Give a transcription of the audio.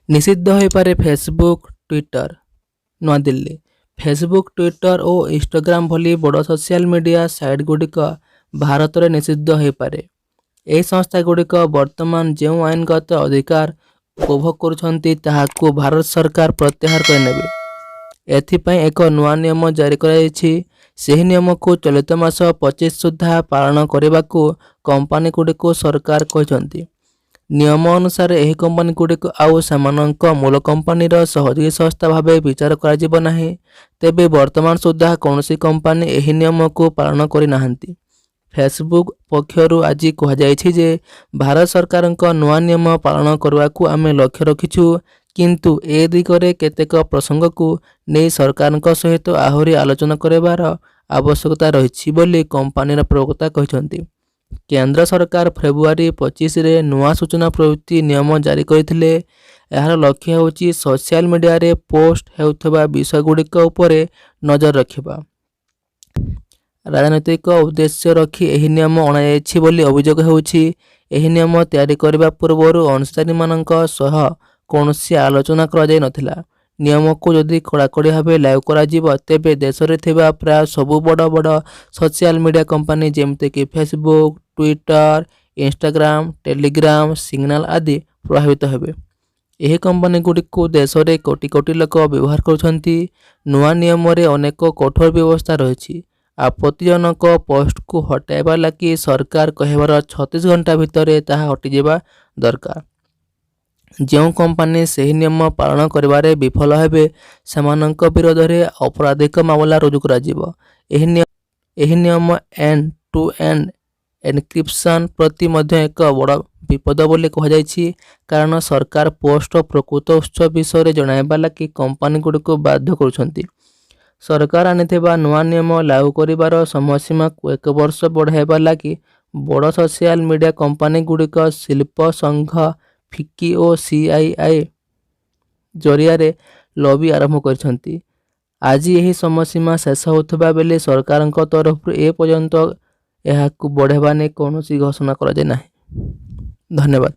निषिद्ध होइपारे Facebook Twitter. नୂଆଦିଲ୍ଲୀ Facebook Twitter ଓ Instagram ଭଳି ବଡ଼ ସୋସିଆଲ ମିଡ଼ିଆ ସାଇଟ୍ଗୁଡ଼ିକ ଭାରତରେ ନିଷିଦ୍ଧ ହୋଇପାରେ। ଏହି ସଂସ୍ଥାଗୁଡ଼ିକ ବର୍ତ୍ତମାନ ଯେଉଁ ଆଇନଗତ ଅଧିକାର ଉପଭୋଗ କରୁଛନ୍ତି ତାହାକୁ ଭାରତ ସରକାର ପ୍ରତ୍ୟାହାର କରିନେବେ। ଏଥିପାଇଁ ଏକ ନୂଆ ନିୟମ ଜାରି କରାଯାଇଛି। ସେହି ନିୟମକୁ ଚଳିତ ମାସ 25 ସୁଦ୍ଧା ପାଳନ କରିବାକୁ କମ୍ପାନୀଗୁଡ଼ିକୁ ସରକାର କହିଛନ୍ତି। ନିୟମ ଅନୁସାରେ ଏହି କମ୍ପାନୀଗୁଡ଼ିକୁ ଆଉ ସେମାନଙ୍କ ମୂଳ କମ୍ପାନୀର ସହଯୋଗୀ ସଂସ୍ଥା ଭାବେ ବିଚାର କରାଯିବ ନାହିଁ। ତେବେ ବର୍ତ୍ତମାନ ସୁଦ୍ଧା କୌଣସି କମ୍ପାନୀ ଏହି ନିୟମକୁ ପାଳନ କରିନାହାନ୍ତି। ଫେସବୁକ୍ ପକ୍ଷରୁ ଆଜି କୁହାଯାଇଛି ଯେ ଭାରତ ସରକାରଙ୍କ ନୂଆ ନିୟମ ପାଳନ କରିବାକୁ ଆମେ ଲକ୍ଷ୍ୟ ରଖିଛୁ, କିନ୍ତୁ ଏ ଦିଗରେ କେତେକ ପ୍ରସଙ୍ଗକୁ ନେଇ ସରକାରଙ୍କ ସହିତ ଆହୁରି ଆଲୋଚନା କରିବାର ଆବଶ୍ୟକତା ରହିଛି ବୋଲି କମ୍ପାନୀର ପ୍ରବକ୍ତା କହିଛନ୍ତି। କେନ୍ଦ୍ର ସରକାର ଫେବୃଆରୀ 25ରେ ନୂଆ ସୂଚନା ପ୍ରଯୁକ୍ତି ନିୟମ ଜାରି କରିଥିଲେ। ଏହାର ଲକ୍ଷ୍ୟ ହେଉଛି ସୋସିଆଲ ମିଡ଼ିଆରେ ପୋଷ୍ଟ ହେଉଥିବା ବିଷୟଗୁଡ଼ିକ ଉପରେ ନଜର ରଖିବା। ରାଜନୈତିକ ଉଦ୍ଦେଶ୍ୟ ରଖି ଏହି ନିୟମ ଅଣାଯାଇଛି ବୋଲି ଅଭିଯୋଗ ହେଉଛି। ଏହି ନିୟମ ତିଆରି କରିବା ପୂର୍ବରୁ ଅଂଶୀଦାରୀମାନଙ୍କ ସହ କୌଣସି ଆଲୋଚନା କରାଯାଇନଥିଲା। ନିୟମକୁ ଯଦି କଡ଼ାକଡ଼ି ଭାବେ ଲାଗୁ କରାଯିବ ତେବେ ଦେଶରେ ଥିବା ପ୍ରାୟ ସବୁ ବଡ଼ ବଡ଼ ସୋସିଆଲ ମିଡ଼ିଆ କମ୍ପାନୀ ଯେମିତିକି Facebook, Twitter, Instagram, Telegram, signal ଆଦି ପ୍ରଭାବିତ ହେବେ। ଏହି କମ୍ପାନୀଗୁଡ଼ିକୁ ଦେଶରେ କୋଟି କୋଟି ଲୋକ ବ୍ୟବହାର କରୁଛନ୍ତି। ନୂଆ ନିୟମରେ ଅନେକ କଠୋର ବ୍ୟବସ୍ଥା ରହିଛି। ଆପତ୍ତିଜନକ ପୋଷ୍ଟକୁ ହଟାଇବା ଲାଗି ସରକାର କହିବାର 36 ଘଣ୍ଟା ଭିତରେ ତାହା ହଟିଯିବା ଦରକାର। ଯେଉଁ କମ୍ପାନୀ ସେହି ନିୟମ ପାଳନ କରିବାରେ ବିଫଳ ହେବେ ସେମାନଙ୍କ ବିରୋଧରେ ଅପରାଧିକ ମାମଲା ରୁଜୁ କରାଯିବ। ଏହି ନିୟମ ଏଣ୍ଡ ଟୁ ଏଣ୍ଡ ଏନକ୍ରିପସନ ପ୍ରତି ମଧ୍ୟ ଏକ ବଡ଼ ବିପଦ ବୋଲି କୁହାଯାଇଛି, କାରଣ ସରକାର ପୋଷ୍ଟର ପ୍ରକୃତ ଉତ୍ସ ବିଷୟରେ ଜଣାଇବା ଲାଗି କମ୍ପାନୀଗୁଡ଼ିକୁ ବାଧ୍ୟ କରୁଛନ୍ତି। ସରକାର ଆଣିଥିବା ନୂଆ ନିୟମ ଲାଗୁ କରିବାର ସମୟସୀମାକୁ 1 ବର୍ଷ ବଢ଼ାଇବା ଲାଗି ବଡ଼ ସୋସିଆଲ ମିଡ଼ିଆ କମ୍ପାନୀଗୁଡ଼ିକ ଶିଳ୍ପ ସଂଘ ଫିକି ଓ ସିଆଇଆଇ ଜରିଆରେ ଲବି ଆରମ୍ଭ କରିଛନ୍ତି। ଆଜି ଏହି ସମୟସୀମା ଶେଷ ହେଉଥିବା ବେଳେ ସରକାରଙ୍କ ତରଫରୁ ଏ ପର୍ଯ୍ୟନ୍ତ ଏହାକୁ ବଢ଼ାଇବା ନେଇ କୌଣସି ଘୋଷଣା କରାଯାଇ ନାହିଁ। ଧନ୍ୟବାଦ।